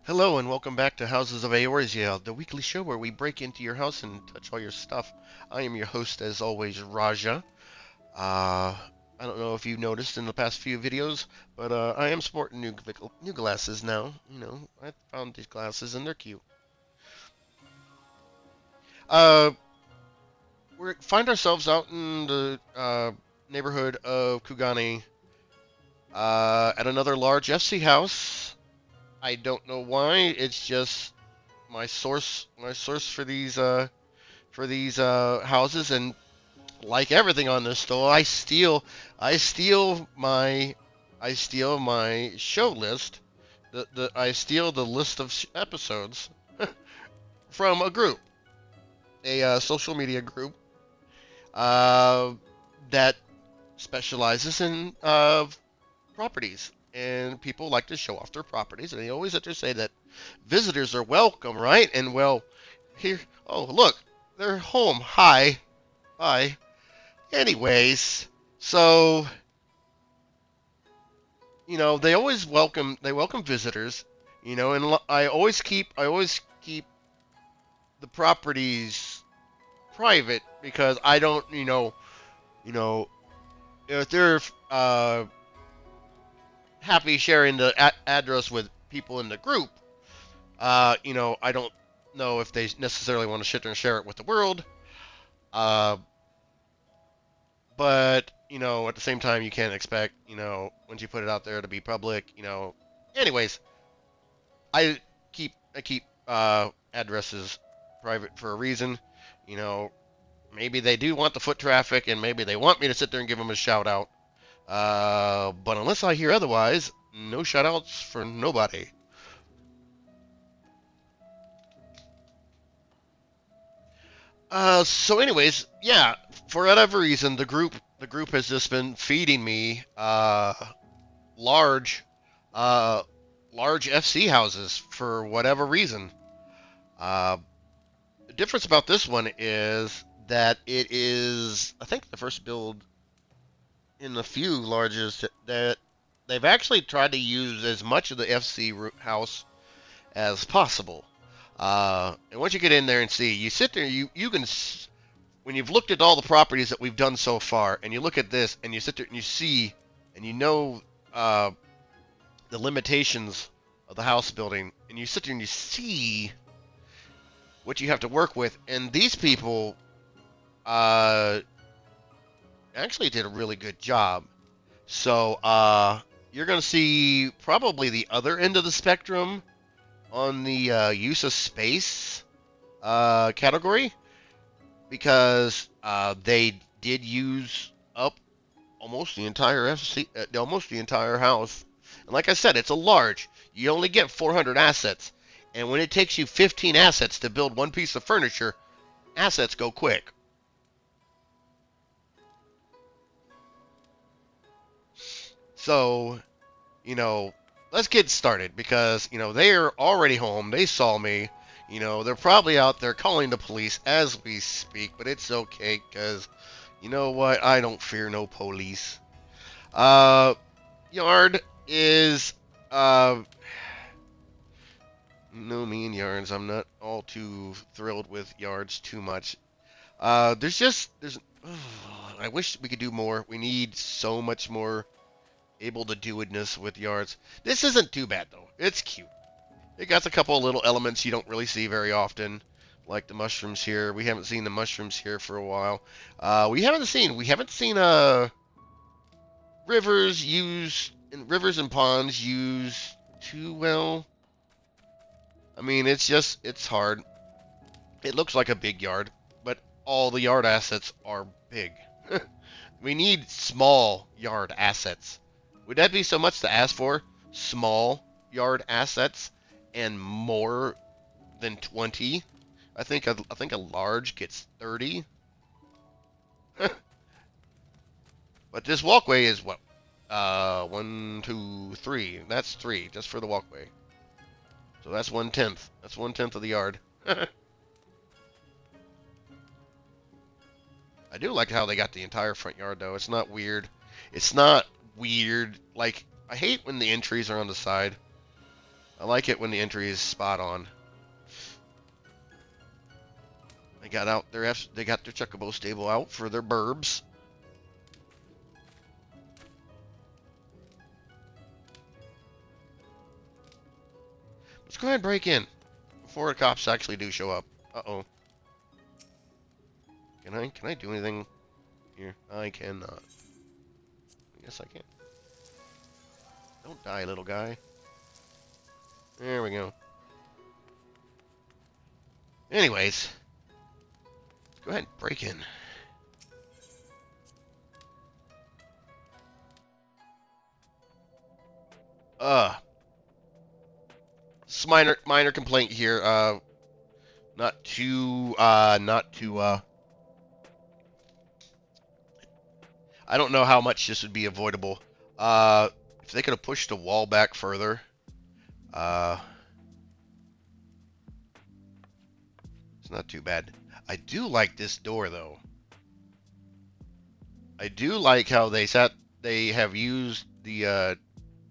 Hello and welcome back to Houses of Eorzea, the weekly show where we break into your house and touch all your stuff. I am your host, as always, Raja. I don't know if you noticed in the past few videos, but I am sporting new glasses now. I found these glasses and they're cute. Uh, we find ourselves out in the neighborhood of Kugane at another large FC house. I don't know why. It's just my source for these houses, and like everything on this store, I steal my show list. I steal the list of episodes from a group, a social media group uh, that specializes in properties, and people like to show off their properties, and they always have to say that visitors are welcome, right? And well, here, oh look, they're home. Hi, bye. Anyways, so they welcome visitors, and I always keep the properties private because I don't, you know, if they're happy sharing the address with people in the group, I don't know if they necessarily want to sit there and share it with the world. Uh, but at the same time, you can't expect, once you put it out there to be public. Anyways, I keep addresses private for a reason. You know, maybe they do want the foot traffic, and maybe they want me to sit there and give them a shout out. But unless I hear otherwise, no shout outs for nobody. So anyways, yeah, for whatever reason, the group has just been feeding me large uh large FC houses for whatever reason. Uh, the difference about this one is that it is, I think, the first build in the few largest that they've actually tried to use as much of the FC house as possible. And once you get in there and see, you sit there, you can, when you've looked at all the properties that we've done so far, and you look at this, and you sit there and you see, and uh, the limitations of the house building, and you sit there and you see what you have to work with, and these people uh, actually did a really good job. So you're going to see probably the other end of the spectrum on the use of space category, because they did use up almost the entire house. And like I said, it's a large. You only get 400 assets, and when it takes you 15 assets to build one piece of furniture, assets go quick. So, let's get started, because they are already home. They saw me. They're probably out there calling the police as we speak, but it's okay, because you know what? I don't fear no police. Uh, Yard is, uh, me and yards. I'm not all too thrilled with yards too much. There's. I wish we could do more. We need so much more able to do itness with yards. This isn't too bad though. It's cute. It got a couple of little elements you don't really see very often, like the mushrooms here. We haven't seen the mushrooms here for a while. We haven't seen rivers and ponds used too well. I mean, it's hard. It looks like a big yard, but all the yard assets are big. We need small yard assets. Would that be so much to ask for? Small yard assets and more than 20? I think a large gets 30. But this walkway is what? One, two, three. That's three just for the walkway. So that's 1/10. That's 1/10 of the yard. I do like how they got the entire front yard though. It's not weird. It's not weird. Like, I hate when the entries are on the side. I like it when the entry is spot on. They got out their they got their Chocobo stable out for their burbs. Let's go ahead and break in before the cops actually do show up. Uh-oh. Can I do anything here? I cannot. I guess I can. Don't die, little guy. There we go. Anyways, let's go ahead and break in. Minor complaint here. Not too. I don't know how much this would be avoidable. If they could have pushed the wall back further. It's not too bad. I do like this door though. I do like how they have used the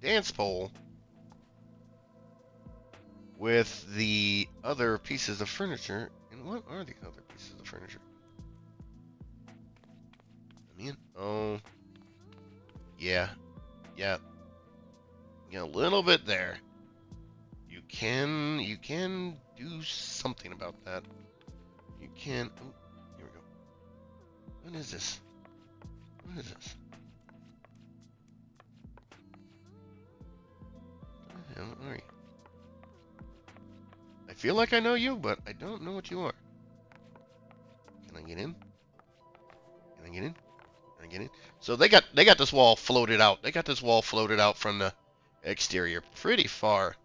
dance pole with the other pieces of furniture. And what are the other pieces of furniture? I mean, oh, yeah, yeah, a little bit there. You can do something about that. You can. Oh, here we go. What is this? What is this? What the hell are you? I feel like I know you, but I don't know what you are. Can I get in? Can I get in? Can I get in? So they got this wall floated out. They got this wall floated out from the exterior pretty far.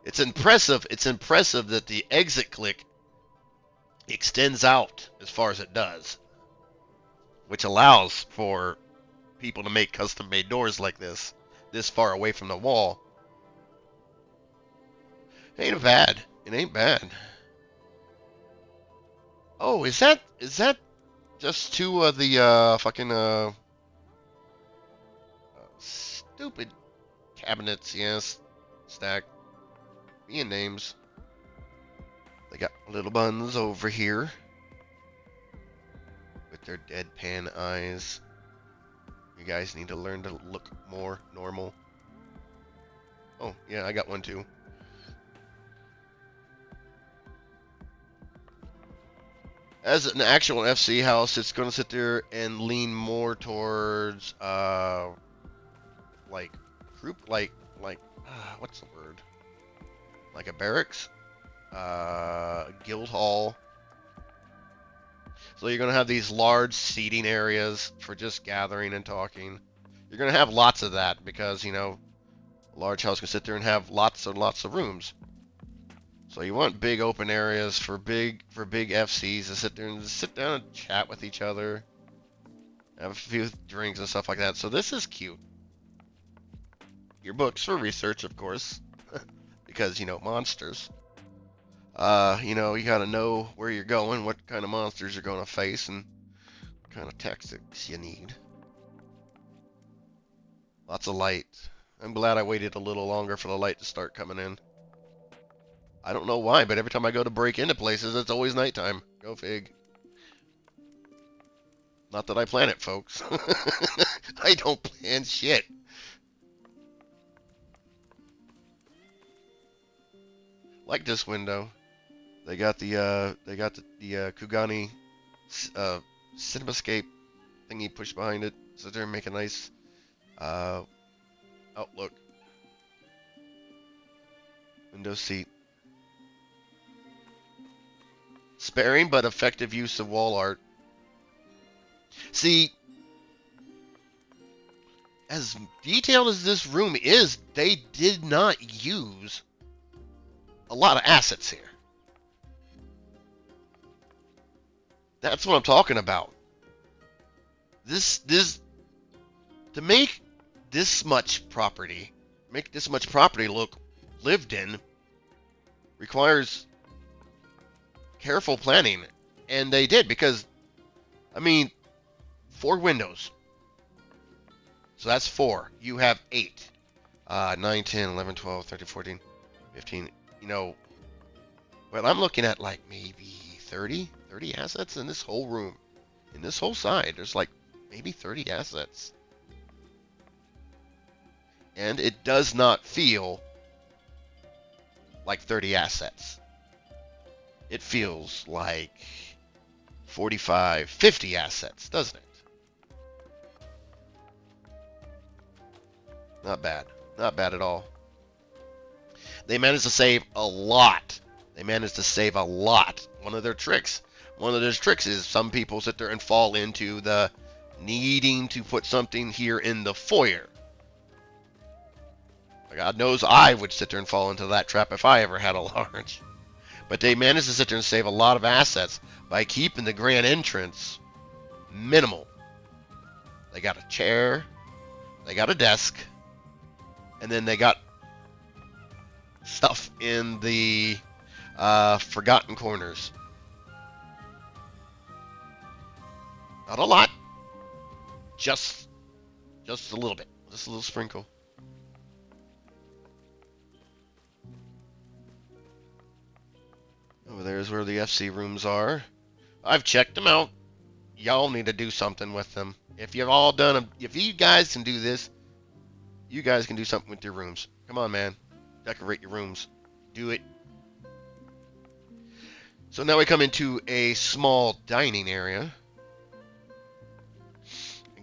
It's impressive. It's impressive that the exit click extends out as far as it does, which allows for people to make custom-made doors like this far away from the wall. Ain't bad. It ain't bad. Oh, is that just two of the fucking stupid cabinets? Yes, stack. Being names. They got little buns over here with their deadpan eyes. You guys need to learn to look more normal. Oh, yeah, I got one too. As an actual FC house, it's going to sit there and lean more towards, like, what's the word? Like a barracks? Guild hall. So you're going to have these large seating areas for just gathering and talking. You're going to have lots of that because, you know, a large house can sit there and have lots of rooms. So you want big open areas for big FCs to sit there and just sit down and chat with each other. Have a few drinks and stuff like that. So this is cute. Your books for research, of course. Because, you know, monsters. You know, you gotta know where you're going, what kind of monsters you're gonna face, and what kind of tactics you need. Lots of light. I'm glad I waited a little longer for the light to start coming in. I don't know why, but every time I go to break into places, it's always nighttime. Go fig. Not that I plan it, folks. I don't plan shit. Like this window. They got the Kugani CinemaScape thingy pushed behind it, so they're making a nice outlook. Window seat. Sparing but effective use of wall art. See, as detailed as this room is, they did not use a lot of assets here. That's what I'm talking about. This to make this much property look lived in requires careful planning, and they did, because I mean, 4 windows, so that's 4. You have 8, 9, 10, 11, 12, 13, 14, 15. You know, well, I'm looking at like maybe 30 assets in this whole room. In this whole side, there's like maybe 30 assets. And it does not feel like 30 assets. It feels like 45, 50 assets, doesn't it? Not bad. Not bad at all. They managed to save a lot. They managed to save a lot. One of their tricks is some people sit there and fall into the needing to put something here in the foyer. God knows I would sit there and fall into that trap if I ever had a large. But they managed to sit there and save a lot of assets by keeping the grand entrance minimal. They got a chair, they got a desk, and then they got stuff in the forgotten corners. Not a lot, just a little bit, just a little sprinkle. Over there's where the FC rooms are. I've checked them out. Y'all need to do something with them. If you've all done them, if you guys can do this, you guys can do something with your rooms. Come on, man. Decorate your rooms. Do it. So now we come into a small dining area.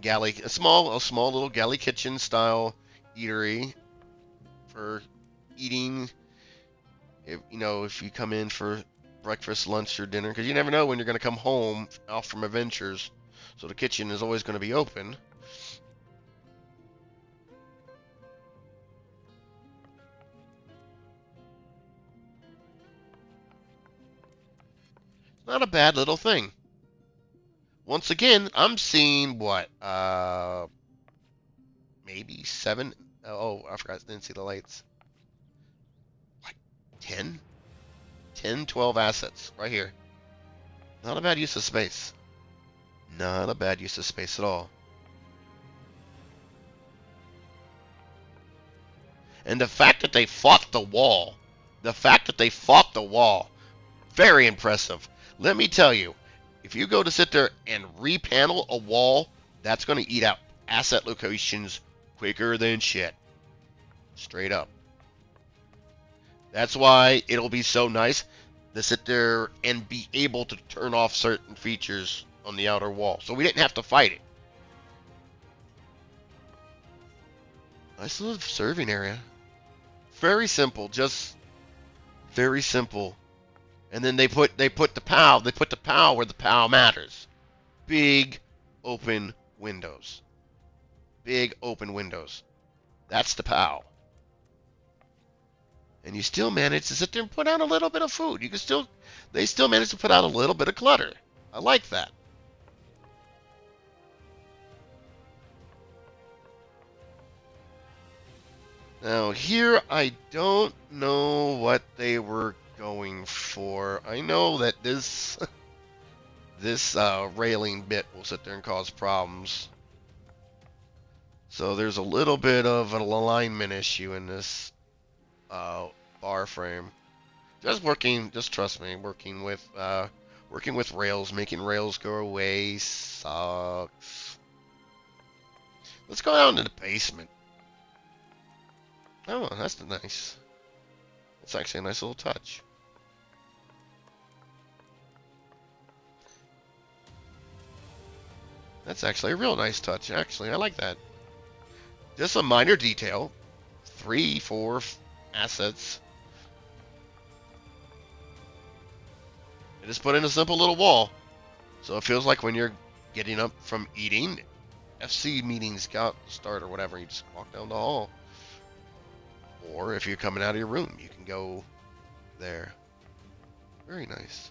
A small little galley kitchen style eatery for eating. If you come in for breakfast, lunch, or dinner, because you never know when you're going to come home off from adventures. So the kitchen is always going to be open. It's not a bad little thing. Once again, I'm seeing what? Maybe 7. Oh, I forgot. I didn't see the lights. Like 10, 12 assets right here. Not a bad use of space. Not a bad use of space at all. And the fact that they fought the wall, very impressive. Let me tell you, if you go to sit there and repanel a wall, that's going to eat out asset locations quicker than shit. Straight up. That's why it'll be so nice to sit there and be able to turn off certain features on the outer wall. So we didn't have to fight it. Nice little serving area. Very simple, just very simple. And then they put the POW where the POW matters. Big open windows. Big open windows. That's the POW. And you still manage to sit there and put out a little bit of food. They still manage to put out a little bit of clutter. I like that. Now here, I don't know what they were going for. I know that this railing bit will sit there and cause problems. So there's a little bit of an alignment issue in this bar frame. Just trust me, working with rails, making rails go away sucks. Let's go down to the basement. Oh, that's nice. It's actually a nice little touch. That's actually a real nice touch, actually. I like that. Just a minor detail. 3, 4 assets. I just put in a simple little wall. So it feels like when you're getting up from eating, FC meetings got start or whatever, you just walk down the hall. Or if you're coming out of your room, you can go there. Very nice.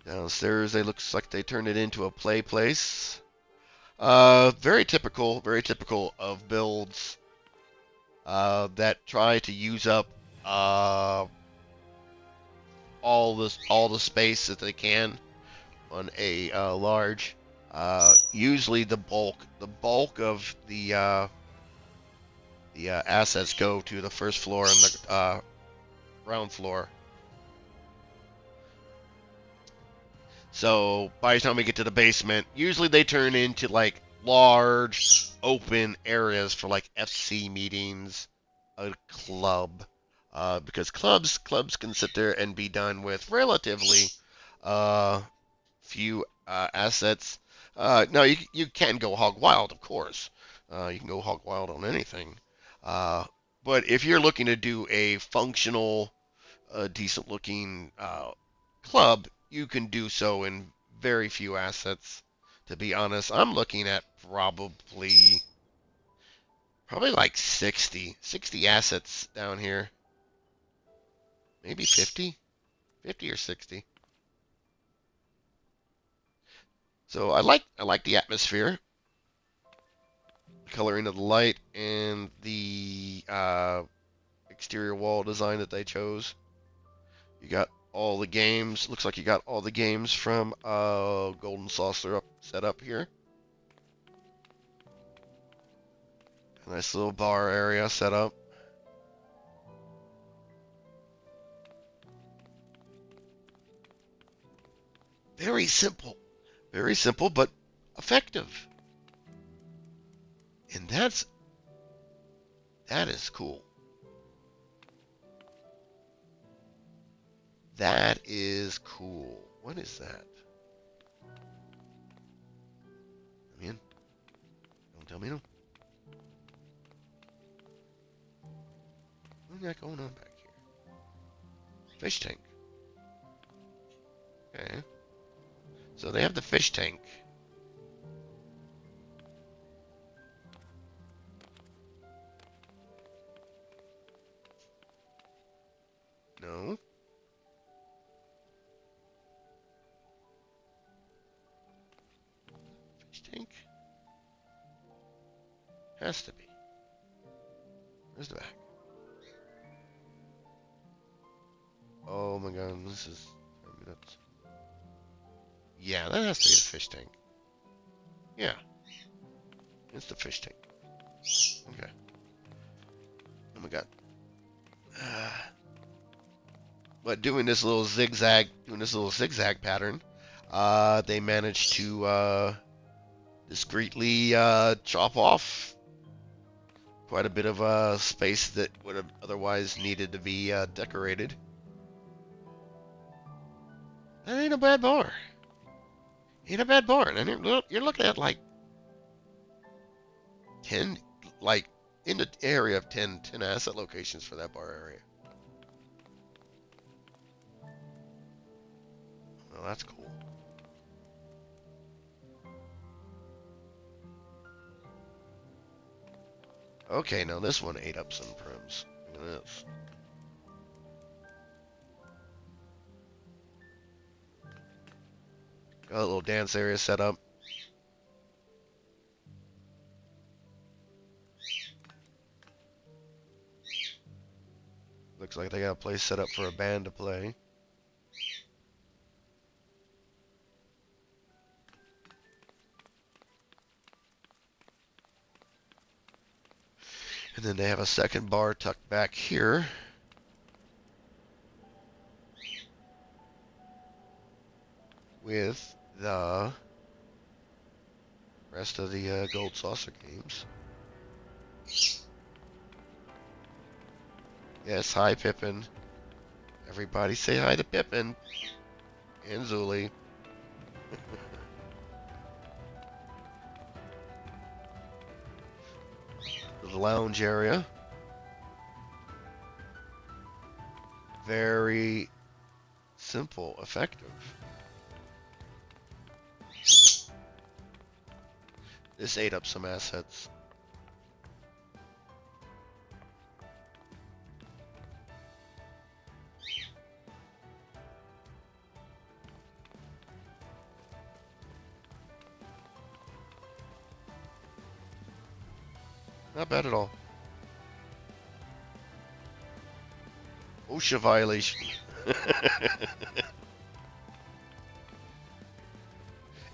Downstairs, it looks like they turned it into a play place. Very typical of builds that try to use up all the space that they can on a large. Usually the bulk of the assets go to the first floor and the ground floor. So by the time we get to the basement, usually they turn into like large open areas for like FC meetings, a club, because clubs can sit there and be done with relatively uh, few assets. Now you can go hog wild, of course. You can go hog wild on anything. Uh, but if you're looking to do a functional, decent looking club, you can do so in very few assets. To be honest, I'm looking at probably like 60 assets down here. Maybe 50 or 60. So I like the atmosphere, the coloring of the light, and the exterior wall design that they chose. You got all the games. Looks like you got all the games from Golden Saucer set up here. A nice little bar area set up. Very simple. Very simple, but effective. And that is cool. That is cool. What is that? Come in. Don't tell me no. What's that going on back here? Fish tank. Okay. So they have the fish tank. No. Fish tank? Has to be. Where's the back? Oh my god, this is nuts. Yeah, that has to be the fish tank. Yeah. It's the fish tank. Okay. Oh my god. But doing this little zigzag pattern, they managed to discreetly chop off quite a bit of space that would have otherwise needed to be decorated. That ain't a bad bar. Ain't a bad bar. And you're looking at like 10, like in the area of 10 asset locations for that bar area. Oh, that's cool. Okay, now this one ate up some prims. Look at this. Got a little dance area set up. Looks like they got a place set up for a band to play. And then they have a second bar tucked back here. With the rest of the Gold Saucer games. Yes, hi Pippin. Everybody say hi to Pippin. And Zuli. The lounge area. Very simple, effective. This ate up some assets. Not bad at all. OSHA violation.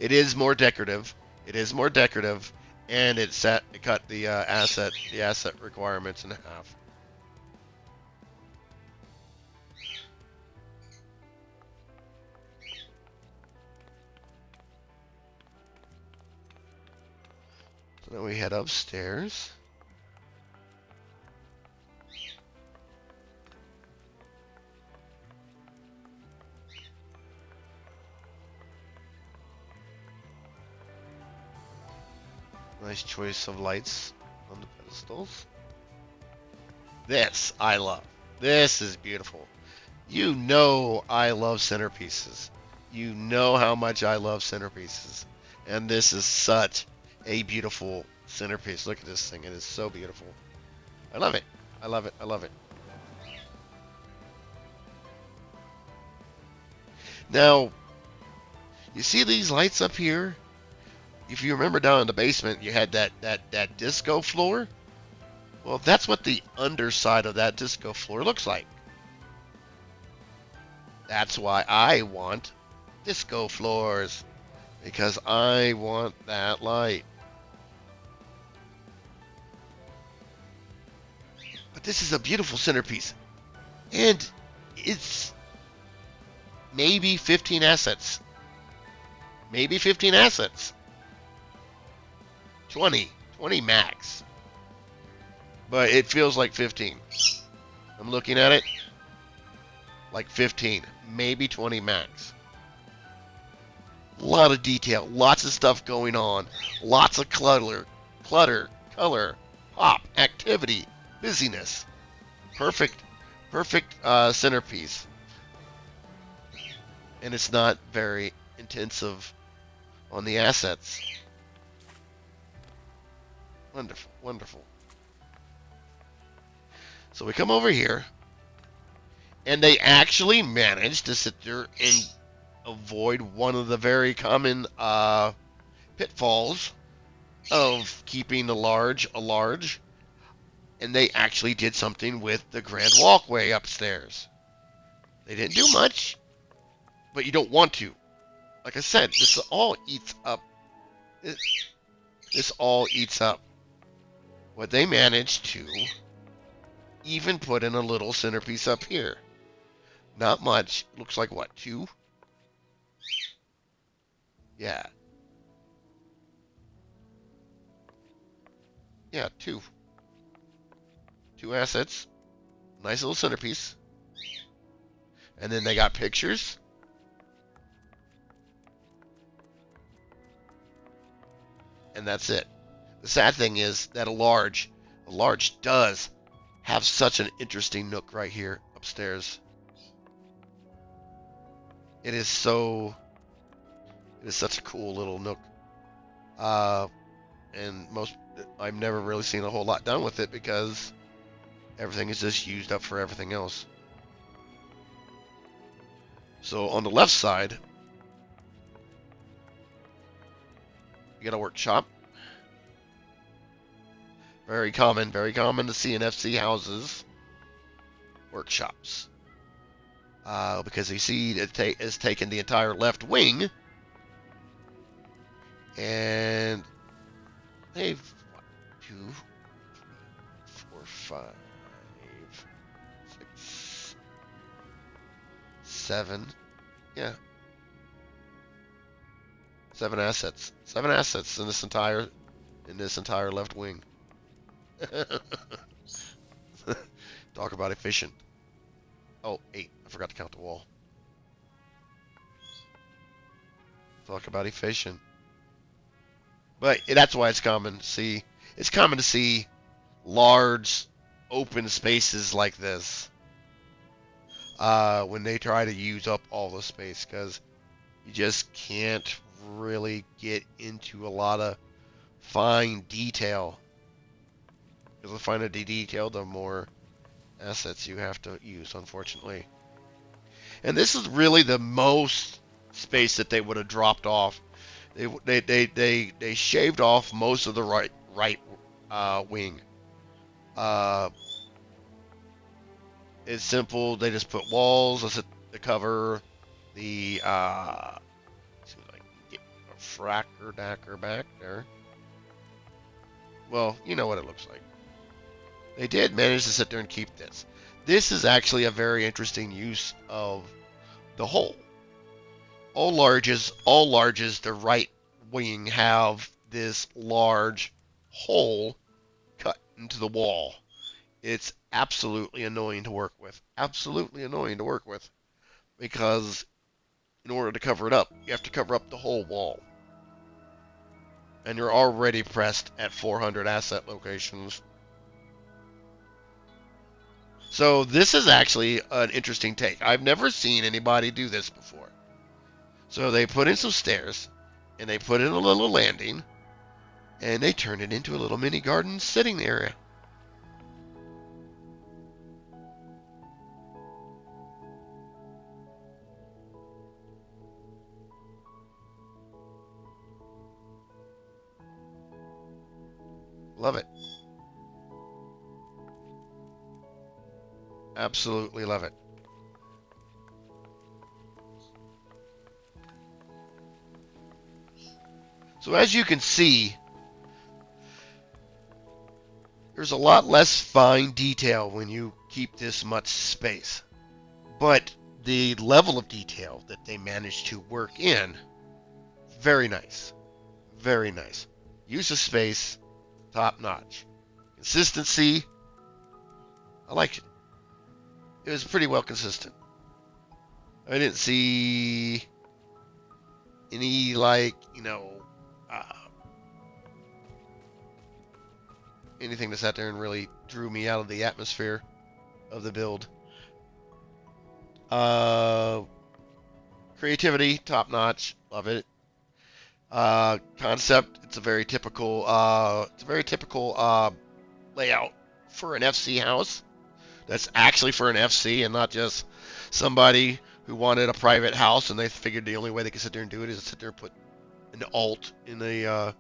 It is more decorative. It is more decorative, and it cut the asset requirements in half. So now we head upstairs. Nice choice of lights on the pedestals. This I love. This is beautiful. You know I love centerpieces. You know how much I love centerpieces. And this is such a beautiful centerpiece. Look at this thing. It is so beautiful. I love it. I love it. I love it. Now, you see these lights up here? If you remember down in the basement, you had that disco floor. Well, that's what the underside of that disco floor looks like. That's why I want disco floors, because I want that light. But this is a beautiful centerpiece, and it's maybe 15 assets. Maybe 15 assets. 20 max. But it feels like 15. I'm looking at it like 15, maybe 20 max. A lot of detail, lots of stuff going on, lots of clutter, color, pop, activity, busyness. Perfect centerpiece. And it's not very intensive on the assets. Wonderful, wonderful. So we come over here, and they actually managed to sit there and avoid one of the very common pitfalls of keeping a large, and they actually did something with the grand walkway upstairs. They didn't do much, but you don't want to. Like I said, this all eats up. This all eats up. What they managed to even put in a little centerpiece up here. Not much. Looks like what, 2? Yeah. Yeah, 2. 2 assets. Nice little centerpiece. And then they got pictures. And that's it. The sad thing is that a large does have such an interesting nook right here upstairs. It is such a cool little nook. And I've never really seen a whole lot done with it because everything is just used up for everything else. So on the left side, you got a workshop. Very common to see in FC houses. Workshops. Because you see it has taken the entire left wing, and they've 2, 3, 4, 5, 6, 7. Yeah. 7 assets. 7 assets in this entire left wing. Talk about efficient. Oh, 8. I forgot to count the wall. Talk about efficient. But that's why it's common to see. It's common to see large open spaces like this when they try to use up all the space, because you just can't really get into a lot of fine detail. Because the finer the detail, the more assets you have to use, unfortunately. And this is really the most space that they would have dropped off. They shaved off most of the right wing. It's simple. They just put walls to cover the. See what I can get frackerdacker back there. Well, you know what it looks like. They did manage to sit there and keep this. This is actually a very interesting use of the hole. All larges, the right wing have this large hole cut into the wall. It's absolutely annoying to work with. Absolutely annoying to work with. Because in order to cover it up, you have to cover up the whole wall. And you're already pressed at 400 asset locations. So this is actually an interesting take. I've never seen anybody do this before. So they put in some stairs, and they put in a little landing, and they turned it into a little mini garden sitting area. Love it. Absolutely love it. So as you can see, there's a lot less fine detail when you keep this much space. But the level of detail that they managed to work in, very nice. Very nice. Use of space, top notch. Consistency, I liked it. It was pretty well consistent. I didn't see any, anything that sat there and really drew me out of the atmosphere of the build. Creativity, top notch, love it. Concept, it's a very typical layout for an FC house. That's actually for an FC and not just somebody who wanted a private house and they figured the only way they could sit there and do it is to sit there and put an alt in its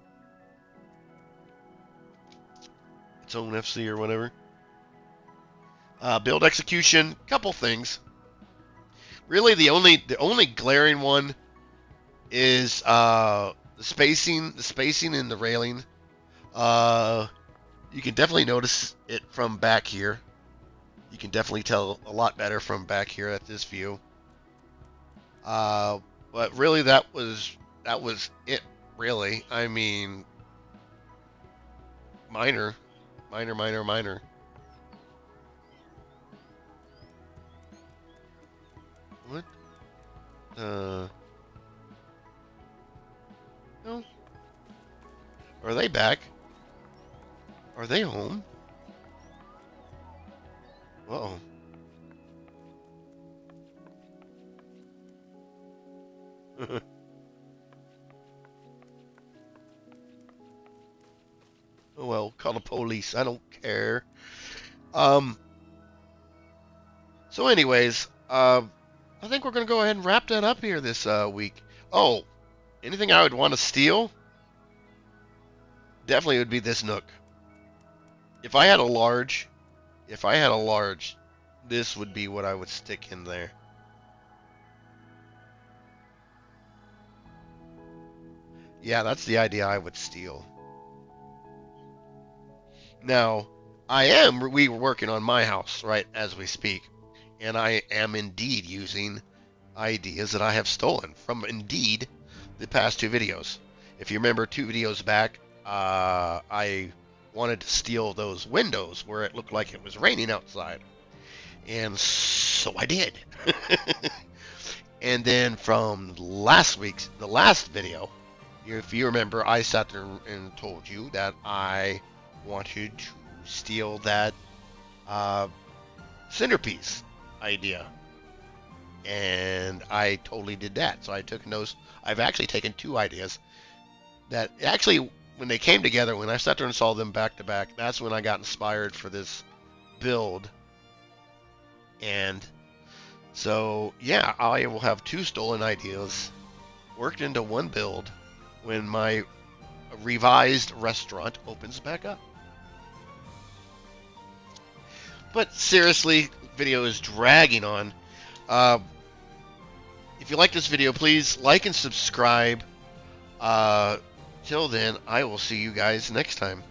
own FC or whatever. Build execution, couple things. Really, the only glaring one is the spacing in the railing. You can definitely notice it from back here. You can definitely tell a lot better from back here at this view. But really, that was it. Really, I mean, minor. What? No. Are they back? Are they home? Uh-oh. Oh well, call the police. I don't care. So anyways, I think we're gonna go ahead and wrap that up here this week. Oh, anything I would want to steal? Definitely would be this nook. If I had a large, this would be what I would stick in there. Yeah, that's the idea I would steal. Now, we were working on my house, right, as we speak, and I am indeed using ideas that I have stolen from Indeed the past two videos. If you remember 2 videos back, I wanted to steal those windows where it looked like it was raining outside. And so I did. And then from the last video, if you remember, I sat there and told you that I wanted to steal that centerpiece idea. And I totally did that. So I've actually taken 2 ideas that actually, when they came together, when I sat there and saw them back to back, that's when I got inspired for this build. And so, yeah, I will have 2 stolen ideas worked into one build when my revised restaurant opens back up. But seriously, video is dragging on. If you like this video, please like and subscribe. Uh, till then, I will see you guys next time.